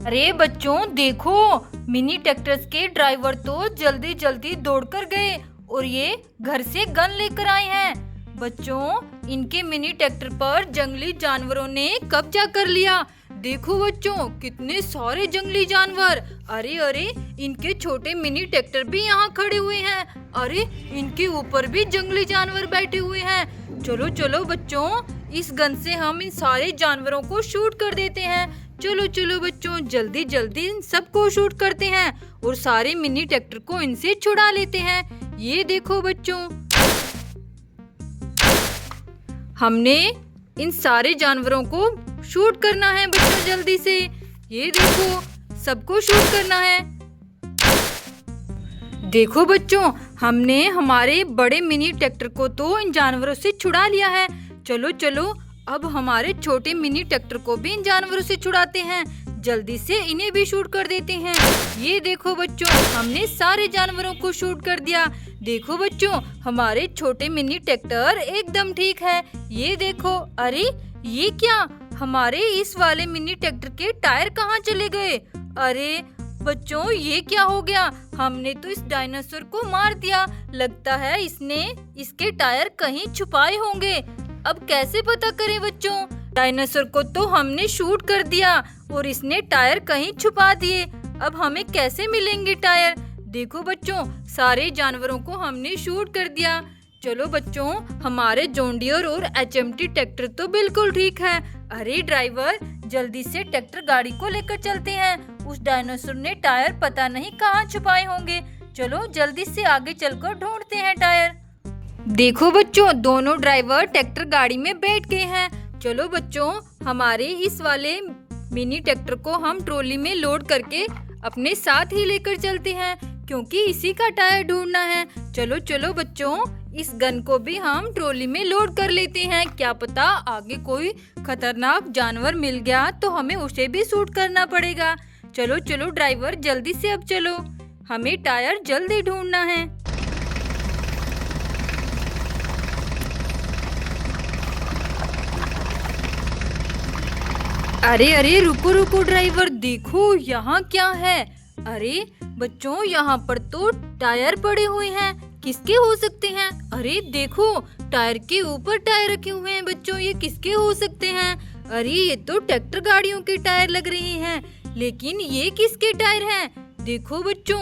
अरे बच्चों देखो, मिनी ट्रैक्टर्स के ड्राइवर तो जल्दी जल्दी दौड़कर गए और ये घर से गन लेकर आए हैं। बच्चों, इनके मिनी ट्रैक्टर पर जंगली जानवरों ने कब्जा कर लिया। देखो बच्चों, कितने सारे जंगली जानवर। अरे अरे, इनके छोटे मिनी ट्रैक्टर भी यहाँ खड़े हुए हैं। अरे, इनके ऊपर भी जंगली जानवर बैठे हुए हैं। चलो चलो बच्चों, इस गन से हम इन सारे जानवरों को शूट कर देते हैं। चलो चलो बच्चों, जल्दी जल्दी इन सबको शूट करते हैं और सारे मिनी ट्रैक्टर को इनसे छुड़ा लेते हैं। ये देखो बच्चों, हमने इन सारे जानवरों को शूट करना है बच्चों, जल्दी से। ये देखो, सबको शूट करना है। देखो बच्चों, हमने हमारे बड़े मिनी ट्रैक्टर को तो इन जानवरों से छुड़ा लिया है। चलो चलो, अब हमारे छोटे मिनी ट्रैक्टर को भी इन जानवरों से छुड़ाते हैं। जल्दी से इन्हें भी शूट कर देते हैं। ये देखो बच्चों, हमने सारे जानवरों को शूट कर दिया। देखो बच्चों, हमारे छोटे मिनी ट्रैक्टर एकदम ठीक है। ये देखो, अरे ये क्या, हमारे इस वाले मिनी ट्रैक्टर के टायर कहाँ चले गए? अरे बच्चों, ये क्या हो गया? हमने तो इस डायनासोर को मार दिया। लगता है इसने इसके टायर कहीं छुपाए होंगे। अब कैसे पता करें बच्चों? डायनासोर को तो हमने शूट कर दिया और इसने टायर कहीं छुपा दिए। अब हमें कैसे मिलेंगे टायर? देखो बच्चों, सारे जानवरों को हमने शूट कर दिया। चलो बच्चों, हमारे जॉन डियर और HMT ट्रैक्टर तो बिल्कुल ठीक है। अरे ड्राइवर, जल्दी से ट्रैक्टर गाड़ी को लेकर चलते हैं। उस डायनासोर ने टायर पता नहीं कहाँ छुपाए होंगे। चलो जल्दी से आगे चलकर ढूंढते हैं टायर। देखो बच्चों, दोनों ड्राइवर ट्रैक्टर गाड़ी में बैठ गए हैं। चलो बच्चों, हमारे इस वाले मिनी ट्रैक्टर को हम ट्रॉली में लोड करके अपने साथ ही लेकर चलते हैं, क्योंकि इसी का टायर ढूंढना है। चलो चलो बच्चों, इस गन को भी हम ट्रॉली में लोड कर लेते हैं। क्या पता आगे कोई खतरनाक जानवर मिल गया तो हमें उसे भी शूट करना पड़ेगा। चलो चलो ड्राइवर, जल्दी से अब चलो, हमें टायर जल्दी ढूंढना है। अरे अरे, रुको रुको ड्राइवर, देखो यहाँ क्या है। अरे बच्चों, यहाँ पर तो टायर पड़े हुए हैं। किसके हो सकते हैं? अरे देखो, टायर के ऊपर टायर रखे हुए हैं बच्चों। ये किसके हो सकते हैं? अरे ये तो ट्रैक्टर गाड़ियों के टायर लग रहे हैं, लेकिन ये किसके टायर हैं? देखो बच्चों,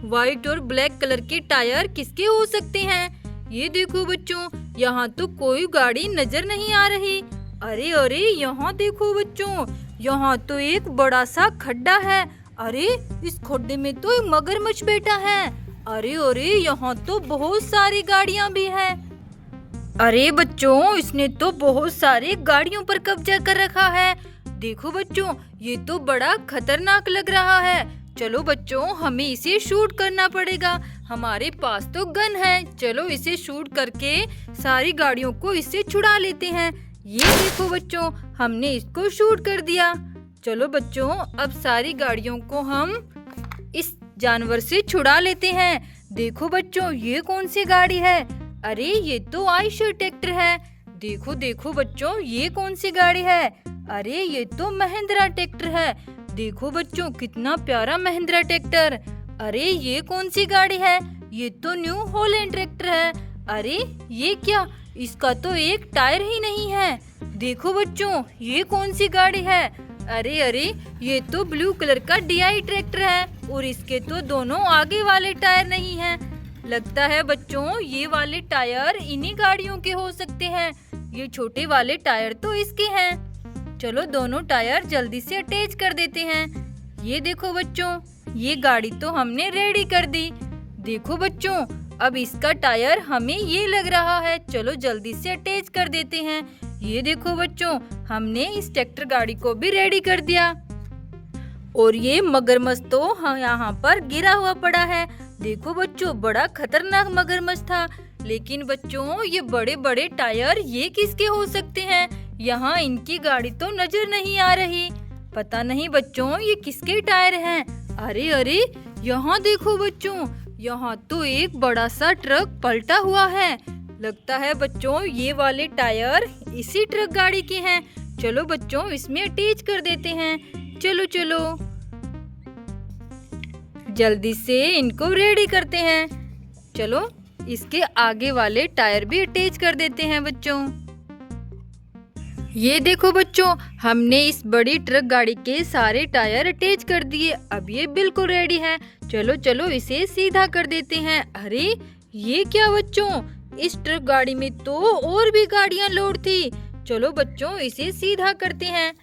व्हाइट और ब्लैक कलर के टायर किसके हो सकते हैं? ये देखो बच्चों, यहाँ तो कोई गाड़ी नजर नहीं आ रही। अरे अरे, यहाँ देखो बच्चों, यहाँ तो एक बड़ा सा खड्डा है। अरे इस खड्डे में तो एक मगरमच्छ बैठा है। अरे अरे, यहाँ तो बहुत सारी गाड़ियाँ भी हैं। अरे बच्चों, इसने तो बहुत सारी गाड़ियों पर कब्जा कर रखा है। देखो बच्चों, ये तो बड़ा खतरनाक लग रहा है। चलो बच्चों, हमें इसे शूट करना पड़ेगा। हमारे पास तो गन है। चलो इसे शूट करके सारी गाड़ियों को इससे छुड़ा लेते हैं। ये देखो बच्चों, हमने इसको शूट कर दिया। चलो बच्चों, अब सारी गाड़ियों को हम इस जानवर से छुड़ा लेते हैं। देखो बच्चों, ये कौन सी गाड़ी है? अरे ये तो आयशर ट्रैक्टर है। देखो देखो बच्चों, ये कौन सी गाड़ी है? अरे ये तो महिंद्रा ट्रैक्टर है। देखो बच्चों, कितना प्यारा महिंद्रा ट्रैक्टर। अरे ये कौन सी गाड़ी है? ये तो न्यू हॉलैंड ट्रैक्टर है। अरे ये क्या, इसका तो एक टायर ही नहीं है। देखो बच्चों, ये कौन सी गाड़ी है? अरे अरे, ये तो ब्लू कलर का DI ट्रैक्टर है और इसके तो दोनों आगे वाले टायर नहीं हैं। लगता है बच्चों, ये वाले टायर इन्हीं गाड़ियों के हो सकते हैं। ये छोटे वाले टायर तो इसके हैं। चलो दोनों टायर जल्दी से अटैच कर देते हैं। ये देखो बच्चों, ये गाड़ी तो हमने रेडी कर दी। देखो बच्चों, अब इसका टायर हमें ये लग रहा है। चलो जल्दी से अटैच कर देते हैं। ये देखो बच्चों, हमने इस ट्रैक्टर गाड़ी को भी रेडी कर दिया। और ये मगरमच्छ तो यहाँ पर गिरा हुआ पड़ा है। देखो बच्चों, बड़ा खतरनाक मगरमच्छ था। लेकिन बच्चों, ये बड़े बड़े टायर ये किसके हो सकते हैं? यहाँ इनकी गाड़ी तो नजर नहीं आ रही। पता नहीं बच्चों, ये किसके टायर हैं? अरे अरे, यहाँ देखो बच्चों, यहाँ तो एक बड़ा सा ट्रक पलटा हुआ है। लगता है बच्चों, ये वाले टायर इसी ट्रक गाड़ी के हैं। चलो बच्चों, इसमें अटैच कर देते हैं। चलो चलो। जल्दी से इनको रेडी करते हैं। चलो इसके आगे वाले टायर भी अटैच कर देते हैं बच्चों। ये देखो बच्चों, हमने इस बड़ी ट्रक गाड़ी के सारे टायर अटैच कर दिए। अब ये बिल्कुल रेडी है। चलो चलो इसे सीधा कर देते हैं। अरे ये क्या बच्चों, इस ट्रक गाड़ी में तो और भी गाड़ियां लोड थी। चलो बच्चों इसे सीधा करते हैं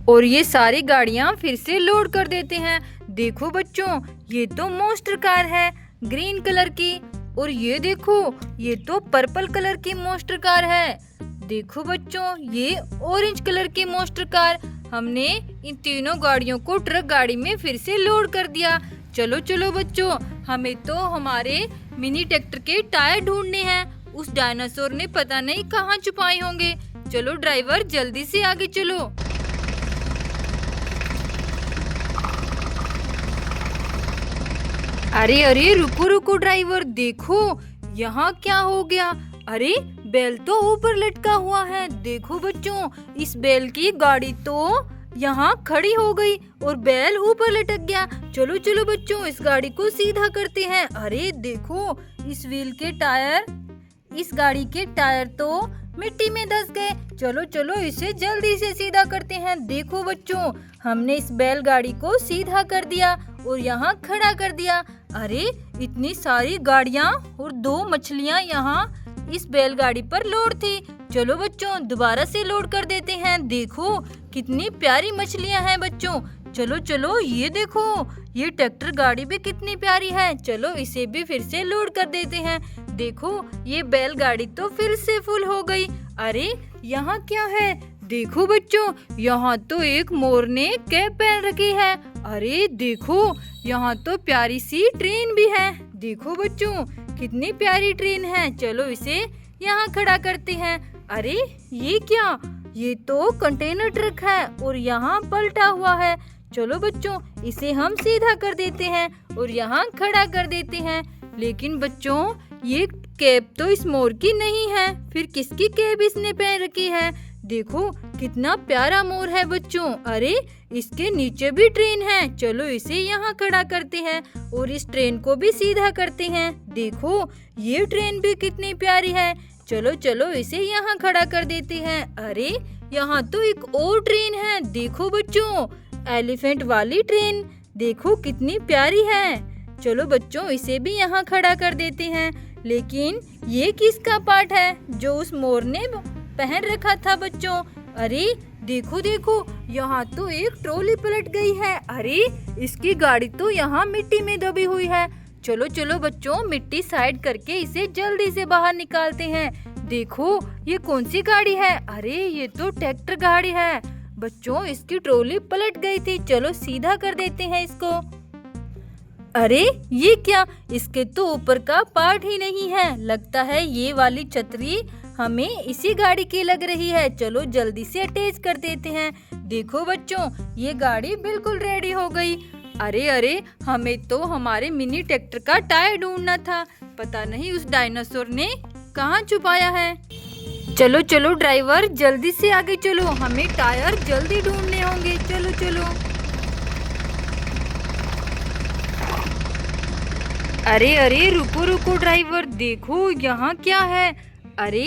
और ये सारी गाड़ियां फिर से लोड कर देते हैं। देखो बच्चों, ये तो मॉन्स्टर कार है ग्रीन कलर की, और ये देखो ये तो पर्पल कलर की मॉन्स्टर कार है। देखो बच्चों, ये ऑरेंज कलर की मॉन्स्टर कार। हमने इन तीनों गाड़ियों को ट्रक गाड़ी में फिर से लोड कर दिया। चलो चलो बच्चों, हमें तो हमारे मिनी ट्रैक्टर के टायर ढूंढने हैं। उस डायनासोर ने पता नहीं कहाँ छुपाए होंगे। चलो ड्राइवर जल्दी से आगे चलो। अरे अरे रुको रुको ड्राइवर, देखो यहाँ क्या हो गया। अरे बैल तो ऊपर लटका हुआ है। देखो बच्चों, इस बैल की गाड़ी तो यहाँ खड़ी हो गई और बैल ऊपर लटक गया। चलो चलो बच्चों, इस गाड़ी को सीधा करते हैं। अरे देखो, इस व्हील के टायर, इस गाड़ी के टायर तो मिट्टी में धंस गए। चलो चलो इसे जल्दी से सीधा करते हैं। देखो बच्चों, हमने इस बैलगाड़ी को सीधा कर दिया और यहाँ खड़ा कर दिया। अरे इतनी सारी गाड़ियाँ और 2 मछलियाँ यहाँ इस बैलगाड़ी पर लोड थी। चलो बच्चों दोबारा से लोड कर देते हैं। देखो कितनी प्यारी मछलियाँ हैं बच्चों। चलो चलो ये देखो, ये ट्रैक्टर गाड़ी भी कितनी प्यारी है। चलो इसे भी फिर से लोड कर देते हैं। देखो ये बैलगाड़ी तो फिर से फुल हो गई। अरे यहाँ क्या है? देखो बच्चों, यहाँ तो एक मोर ने कैप पहन रखी है। अरे देखो, यहाँ तो प्यारी सी ट्रेन भी है। देखो बच्चों कितनी प्यारी ट्रेन है। चलो इसे यहाँ खड़ा करते हैं। अरे ये क्या? ये तो कंटेनर ट्रक है और यहाँ पलटा हुआ है। चलो बच्चों इसे हम सीधा कर देते हैं और यहाँ खड़ा कर देते हैं। लेकिन बच्चों ये कैप तो इस मोर की नहीं है, फिर किसकी कैप इसने पहन रखी है? देखो कितना प्यारा मोर है बच्चों। अरे इसके नीचे भी ट्रेन है। चलो इसे यहाँ खड़ा करते हैं और इस ट्रेन को भी सीधा करते हैं। देखो ये ट्रेन भी कितनी प्यारी है। चलो चलो इसे यहाँ खड़ा कर देते हैं। अरे यहाँ तो एक और ट्रेन है। देखो बच्चों, एलिफेंट वाली ट्रेन देखो कितनी प्यारी है। चलो बच्चों इसे भी यहाँ खड़ा कर देते हैं। लेकिन ये किसका पार्ट है जो उस मोर ने पहन रखा था बच्चों? अरे देखो देखो, यहाँ तो एक ट्रॉली पलट गई है। अरे इसकी गाड़ी तो यहाँ मिट्टी में दबी हुई है। चलो चलो बच्चों मिट्टी साइड करके इसे जल्दी से बाहर निकालते हैं। देखो ये कौन सी गाड़ी है? अरे ये तो ट्रैक्टर गाड़ी है बच्चों, इसकी ट्रॉली पलट गई थी। चलो सीधा कर देते हैं इसको। अरे ये क्या? इसके तो ऊपर का पार्ट ही नहीं है। लगता है ये वाली छतरी हमें इसी गाड़ी की लग रही है। चलो जल्दी से अटैच कर देते हैं। देखो बच्चों ये गाड़ी बिल्कुल रेडी हो गई। अरे अरे, हमें तो हमारे मिनी ट्रैक्टर का टायर ढूंढना था। पता नहीं उस डायनासोर ने कहाँ छुपाया है। चलो चलो ड्राइवर जल्दी से आगे चलो, हमें टायर जल्दी ढूंढने होंगे। चलो चलो। अरे अरे रुको रुको ड्राइवर, देखो यहाँ क्या है? अरे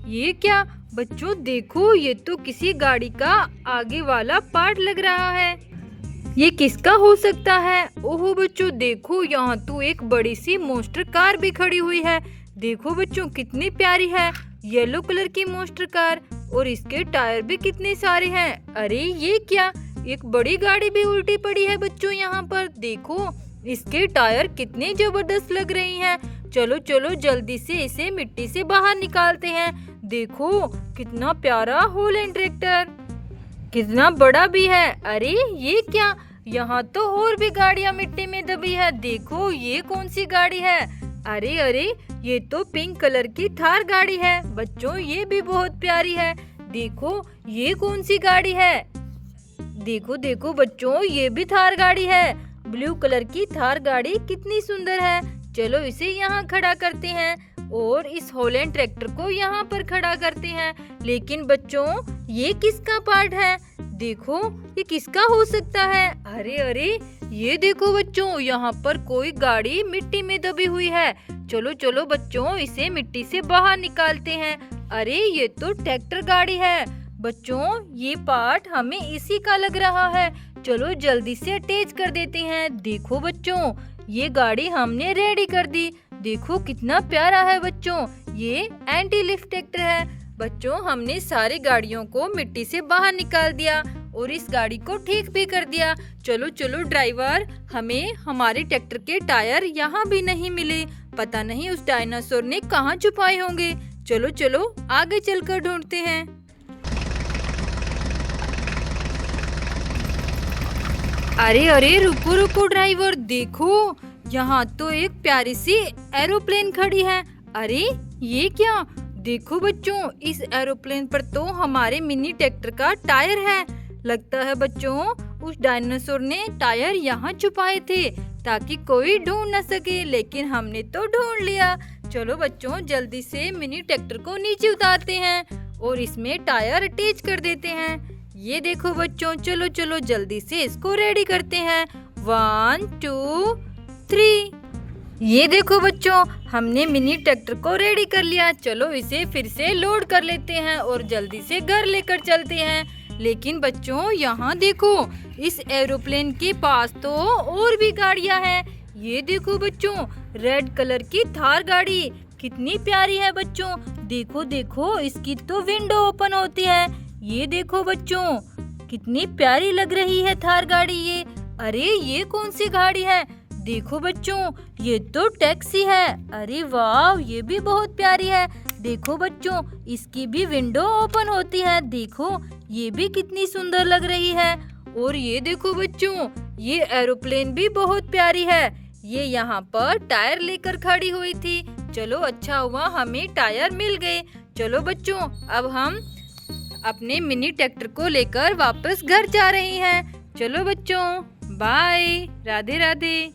ये क्या बच्चों? देखो ये तो किसी गाड़ी का आगे वाला पार्ट लग रहा है। ये किसका हो सकता है? ओहो बच्चों देखो, यहाँ तो एक बड़ी सी मॉन्स्टर कार भी खड़ी हुई है। देखो बच्चों कितनी प्यारी है, येलो कलर की मॉन्स्टर कार, और इसके टायर भी कितने सारे हैं। अरे ये क्या? एक बड़ी गाड़ी भी उल्टी पड़ी है बच्चों यहाँ पर। देखो इसके टायर कितने जबरदस्त लग रही हैं। चलो चलो जल्दी से इसे मिट्टी से बाहर निकालते हैं। देखो कितना प्यारा होलैंड ट्रैक्टर, कितना बड़ा भी है। अरे ये क्या? यहाँ तो और भी गाड़ियाँ मिट्टी में दबी है। देखो ये कौन सी गाड़ी है? अरे अरे, ये तो पिंक कलर की थार गाड़ी है बच्चों, ये भी बहुत प्यारी है। देखो ये कौन सी गाड़ी है? देखो देखो बच्चों, ये भी थार गाड़ी है। ब्लू कलर की थार गाड़ी कितनी सुंदर है। चलो इसे यहाँ खड़ा करते हैं और इस होलैंड ट्रैक्टर को यहाँ पर खड़ा करते हैं। लेकिन बच्चों ये किसका पार्ट है? देखो ये किसका हो सकता है? अरे अरे, ये देखो बच्चों, यहाँ पर कोई गाड़ी मिट्टी में दबी हुई है। चलो चलो बच्चों, इसे मिट्टी से बाहर निकालते हैं। अरे ये तो ट्रैक्टर गाड़ी है। बच्चों ये पार्ट हमें इसी का लग रहा है। चलो जल्दी से अटैच कर देते हैं। देखो बच्चों, ये गाड़ी हमने रेडी कर दी। देखो कितना प्यारा है बच्चों, ये एंटी लिफ्ट ट्रैक्टर है। बच्चों हमने सारी गाड़ियों को मिट्टी से बाहर निकाल दिया और इस गाड़ी को ठीक भी कर दिया। चलो चलो ड्राइवर, हमें हमारे ट्रैक्टर के टायर यहाँ भी नहीं मिले। पता नहीं उस डायनासोर ने कहाँ छुपाए होंगे। चलो चलो आगे चलकर ढूंढते हैं। अरे अरे रुको रुको ड्राइवर, देखो यहाँ तो एक प्यारी सी एरोप्लेन खड़ी है। अरे ये क्या? देखो बच्चों, इस एरोप्लेन पर तो हमारे मिनी ट्रैक्टर का टायर है। लगता है बच्चों उस डायनासोर ने टायर यहाँ छुपाए थे ताकि कोई ढूंढ न सके, लेकिन हमने तो ढूंढ लिया। चलो बच्चों जल्दी से मिनी ट्रैक्टर को नीचे उतारते हैं और इसमें टायर अटैच कर देते हैं। ये देखो बच्चों, चलो चलो जल्दी से इसको रेडी करते हैं। 1 2 3। ये देखो बच्चों, हमने मिनी ट्रैक्टर को रेडी कर लिया। चलो इसे फिर से लोड कर लेते हैं और जल्दी से घर लेकर चलते हैं। लेकिन बच्चों यहाँ देखो, इस एरोप्लेन के पास तो और भी गाड़ियाँ हैं। ये देखो बच्चों, रेड कलर की थार गाड़ी कितनी प्यारी है बच्चों। देखो देखो, इसकी तो विंडो ओपन होती है। ये देखो बच्चों, कितनी प्यारी लग रही है थार गाड़ी ये। अरे ये कौन सी गाड़ी है? देखो बच्चों, ये तो टैक्सी है। अरे वाह, ये भी बहुत प्यारी है। देखो बच्चों, इसकी भी विंडो ओपन होती है। देखो ये भी कितनी सुंदर लग रही है। और ये देखो बच्चों, ये एरोप्लेन भी बहुत प्यारी है। ये यहाँ पर टायर लेकर खड़ी हुई थी। चलो अच्छा हुआ हमें टायर मिल गए। चलो बच्चों, अब हम अपने मिनी ट्रैक्टर को लेकर वापस घर जा रहे हैं। चलो बच्चों, बाय, राधे राधे।